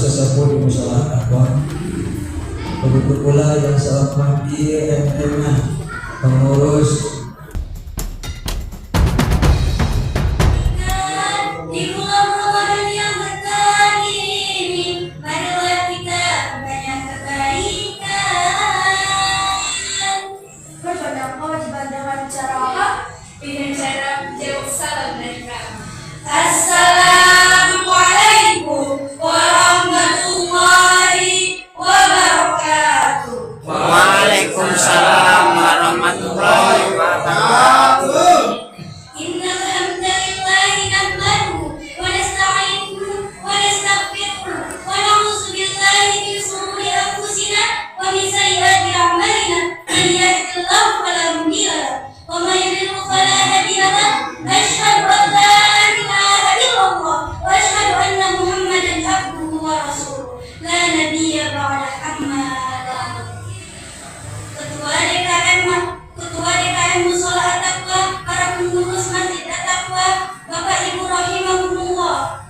sesepuh di musola takwa. Begitu pula yang seorang IMM-nya pengurus di bulan Ramadan yang berkah ini, marilah kita banyak kebaikan. Berbanyak kewajiban dengan cara apa? Dengan cara menjawab salam mereka. Assalamualaikum warahmatullahi wabarakatuh. Waalaikumsalam warahmatullahi wabarakatuh. Innal hamdalillahi nahmaduhu wa nasta'inuhu wa nastaghfiruh wa na'udzu billahi min shururi anfusina wa min sayyiati a'malina. Man yahdihillahu fala mudilla lahu wa man yudlil fala hadiya lahu. Asyhadu an la ilaha illallah wa asyhadu anna Muhammadan abduhu wa rasuluh. La nabiyya ba'da amma ba'd. Ketua DKM Musola At-Taqwa, para pengurus Masjid At-Taqwa, Bapak Ibu rahimahumullah.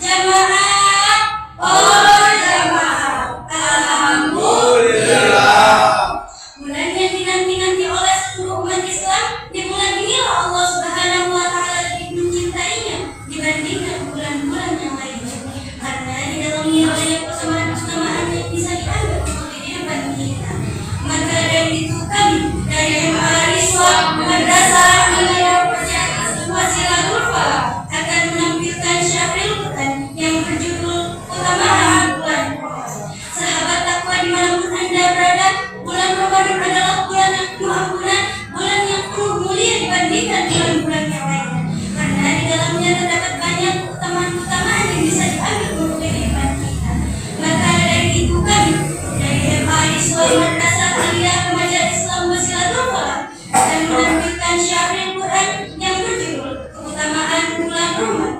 Jamaah, oh jamaah, alhamdulillah. Bulan yang dinanti-nanti oleh seluruh umat Islam, di bulan inilah Allah Subhanahu wa taala lebih mencintainya dibandingkan bulan-bulan yang lainnya. Karena di dalamnya banyak keutamaan-keutamaan yang bisa diambil untuk kehidupan kita. Maka dari itu kami dari MA Islam Madrasah Aliyah Wasilatul Falah akan menampilkan syahril Quran yang berjudul Keutamaan Bulan Ramadan. Sahabat takwa dimanapun Anda berada, bulan Ramadan adalah bulan yang penuh ampunan, bulan yang penuh mulia dibandingkan bulan-bulan yang lainnya. Karena di dalamnya terdapat banyak keutamaan-keutamaan yang bisa diambil untuk kehidupan kita. Maka dari itu kami dari MA Islam Madrasah Aliyah Islam Wasilatul Falah akan menampilkan syahril Quran yang berjudul Keutamaan Bulan Ramadan.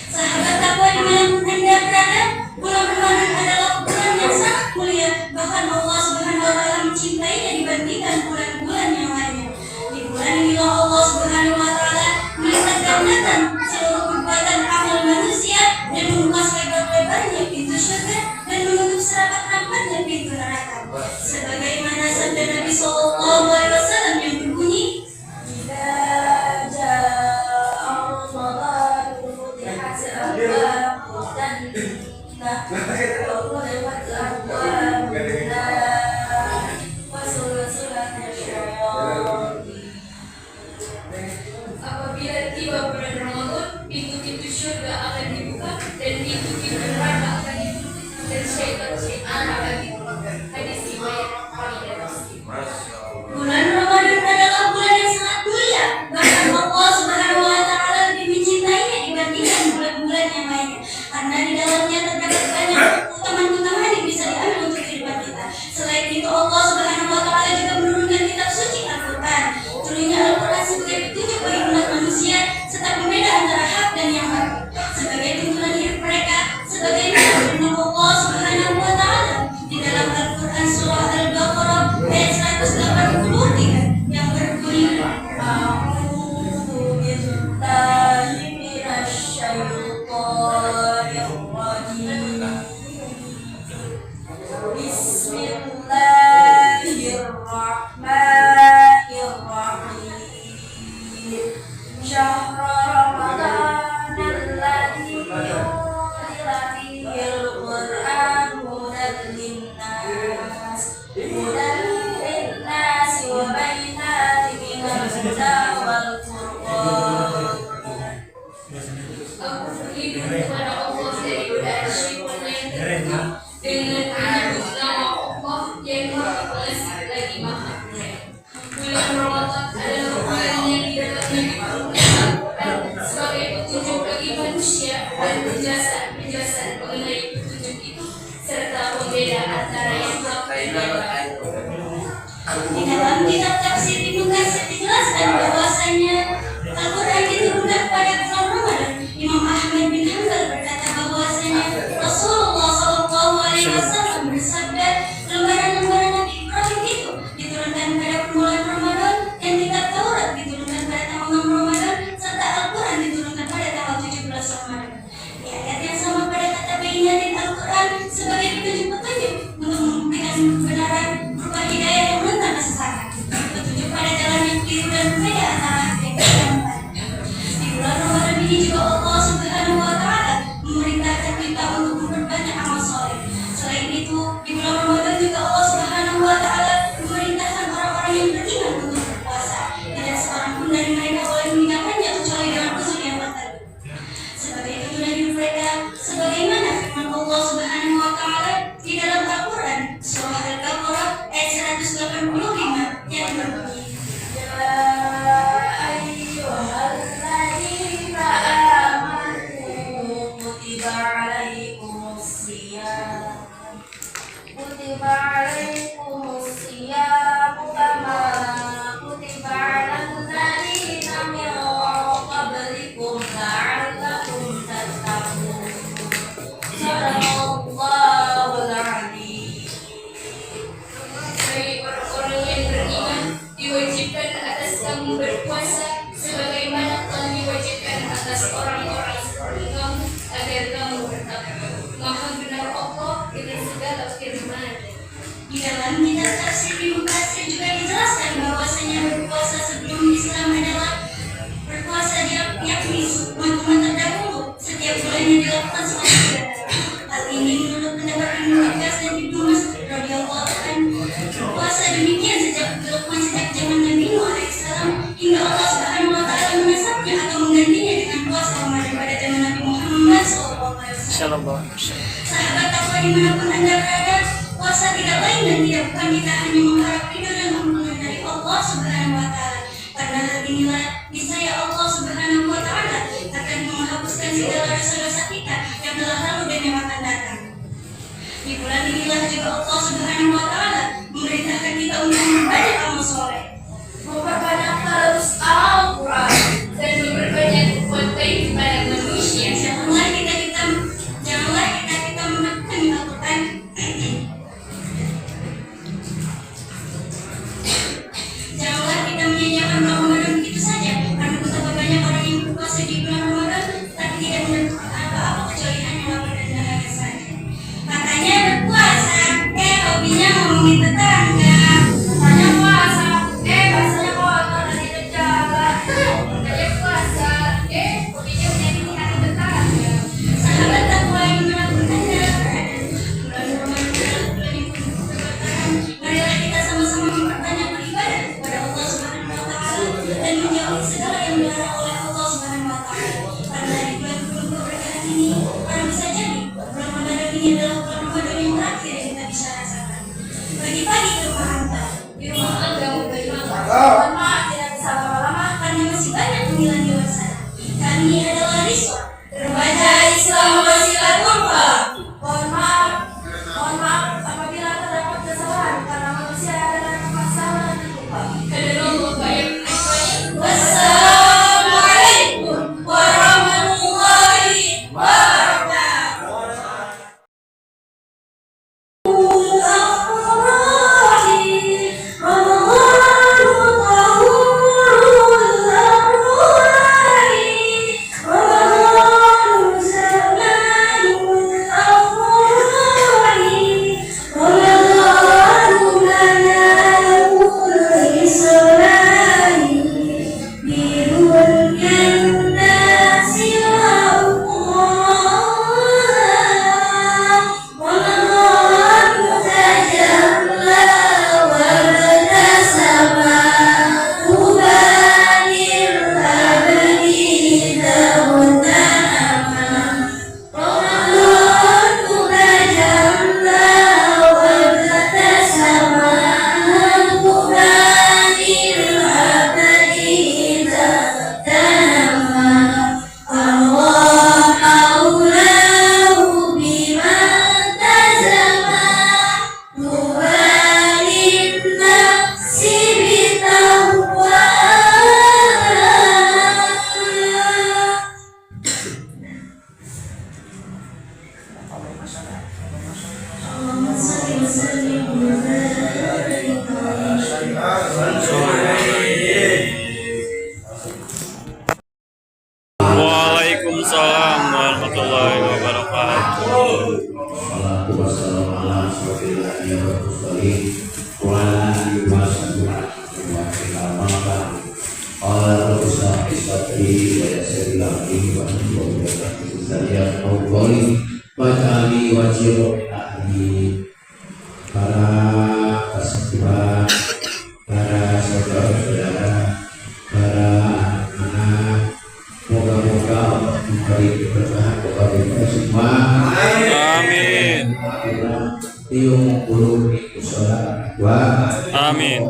Sahabat takwa dimanapun Anda berada, bulan Ramadan adalah bulan yang sangat mulia, bahkan Allah Subhanahu wa taala mencintainya dibandingkan bulan-bulan yang lainnya. Di bulan inilah Allah Subhanahu wa taala melipat gandakan seluruh perbuatan amal manusia dan membuka selebar-lebarnya pintu surga dan menutup serapat-rapatnya pintu neraka. Sebagaimana sabda Nabi sallallahu alaihi wasallam yang berbunyi, "Idza ja'a Ramadan futihat abwaabud jannah wa ghulqat abwaabun nar wa sulsilat asyayatin." Apabila tiba bulan Ramadan, pintu-pintu surga akan dibuka dan pintu-pintu neraka akan ditutup dan syaitan akan dibuka. Hadis riwayat Bukhari dan Muslim. Bulan Ramadan adalah bulan yang sangat mulia, bahkan Allah Subhanahu wa taala lebih mencintainya dibandingkan bulan-bulan yang lainnya. Karena di dalamnya terdapat banyak keutamaan-keutamaan yang bisa diambil untuk kehidupan kita. Selain itu Allah Subhanahu wa taala juga menurunkan kitab suci Al-Qur'an. Turunnya Al-Qur'an sebagai petunjuk bagi umat manusia serta pembeda antara hak dan yang batil, sebagai tuntunan hidup mereka, sebagaimana firman Allah Subhanahu wa taala di dalam Al-Quran surah Al-Baqarah ayat 183 yang berbunyi, A'udzu billahi minasy syaithanir rajim. Bismillahirrahmanirrahim. Syahrul Ramadan alladzi unzila fihil Qur'an hudan linnas wa bayyinatin minal huda wal furqan. Aku berlindung kepada Allah daripada syaitan yang terkutuk dengan menyebut nama Allah yang Maha Pelas lagi Maha Penyayang. Bulan Ramadan adalah bulan yang di dalamnya diturunkan Al-Quran sebagai petunjuk bagi manusia dan penjelasan mengenai petunjuk itu serta pembeda antara yang hak dan yang batil. Di dalam kitab tafsir Ibnu Katsir dijelaskan bahwasanya Al-Quran diturunkan pada bulan Ramadan. Imam Ahmad bin Hanbal berkata bahwasanya Rasulullah sallallahu alaihi wasallam bersabda, lembaran-lembaran Nabi Ibrahim itu diturunkan pada bulan Ramadan, dan kitab Taurat diturunkan pada tanggal 6 Ramadan, serta Al-Quran diturunkan pada tanggal 17 Ramadan. Di ayat yang sama pada kata bayyinatin Al-Quran Al-Quran sebagai petunjuk-petunjuk untuk membuktikan kebenaran berupa hidayah yang menentang kesesatan, petunjuk pada jalan yang keliru dan berbeda antara hak dan kebenaran. Di bulan Ramadan ini juga Allah Subhanahu wa Ta'ala memerintahkan kita untuk memperbanyak amal soleh. Selain itu, di bulan Ramadan juga Allah Subhanahu wa Ta'ala memerintahkan orang-orang yang beriman untuk berpuasa. Tidak seorang pun dari mereka boleh meninggalkannya kecuali dengan uzur yang batal. Sebagai keturunan hidup mereka, sebagaimana firman Allah Subhanahu wa Ta'ala di dalam Al-Quran surah Al-Baqarah ayat 185 yang berbunyi, kutiba alaikumusiyam kama kutiba alal ladzina min qablikum la'allakum tattaqun. Sadaqallahul adzim. Bagi orang-orang yang beriman, diwajibkan atas kamu berpuasa sebagaimana telah diwajibkan atas orang-orang seperti kamu agar kamu bertakwa. Maha benar Allah dengan segala firman. di dalam kitab tafsir Ibnu Katsir juga dijelaskan bahwasanya berpuasa sebelum Islam adalah berpuasa yakni hukuman terdahulu setiap bulannya dilakukan selama 3 hari. Hal ini menurut pendapat Ibnu Abbas dan Ibnu Mas'ud radhiyallahu anhu. Puasa demikian dilakukan sejak zaman Nabi Nuh alaihissalam hingga Allah Subhanahu wa Ta'ala menasabnya atau menggantinya dengan puasa Ramadan pada zaman Nabi Muhammad SAW. Sahabat takwa dimanapun anda berada, puasa tidak lain dan tidak bukan kita hanya mengharap ridho dan ampunan dari Allah Subhanahu wa Ta'ala. Karena hal inilah niscaya Allah Subhanahu wa Ta'ala akan menghapuskan segala dosa-dosa kita yang telah lalu dan yang akan datang. Di bulan inilah juga Allah Subhanahu wa Ta'ala memerintahkan kita untuk memperbanyak amal soleh, Memperbanyak terus Al-Quran dan memperbanyak berbuat baik kepada manusia. Janganlah kita melakukan Al-Quran. Janganlah kita menyanyiakan Ramadan begitu saja, karena betapa banyak orang yang berpuasa di bulan Ramadan tapi tidak mendapatkan apa-apa kecuali hanya lapar dan dahaga saja. Katanya berpuasa, hobinya ngomongin tetangga. Katanya puasa, bahasanya kotor dan tidak jalan. Katanya puasa, hobinya menyakiti hati tetangga. Sahabat takwa yang dimanapun anda berada, bulan Ramadan adalah bulan yang penuh keberkahan. Marilah kita sama-sama memperbanyak beribadah kepada Allah Subhanahu wa Ta'ala dan menjauhi segala yang dilarang oleh Allah Subhanahu wa Ta'ala. Karena di bulan penuh keberkahan ini, orang bisa jadi bulan Ramadan ini adalah bulan Ramadan yang terakhir yang kita bisa rasakan. Pagi-pagi ke rumah anda, di rumah anda mohon maaf tidak bisa lama-lama karena masih banyak panggilan di luar sana. Kami adalah Riswa, remaja Islam Wasilah Kurva. Mohon maaf apabila terdapat kesalahan karena manusia adalah tempat salah dan lupa. Qadarullah yang banyak. Wassalamualaikum warahmatullahi wabarakatuh. Waalaikumsalam warahmatullahi wabarakatuh. wassalatu wassalamu ala asyrofil anbiya'i wal mursalin wa ala alihi wa sahbihi wa sallam. Qala rabbi shrah li sadri wa yassir li amri wa hlul 'uqdatam min lisani yafqahu qawli waj'alni wazira min ahli. Para kesatuan, para saudara-saudara, para anak-anak, moga-moga Allah memberi keberkahan kepada kita semua. Amin. Tiung puluh sholat wa Amin.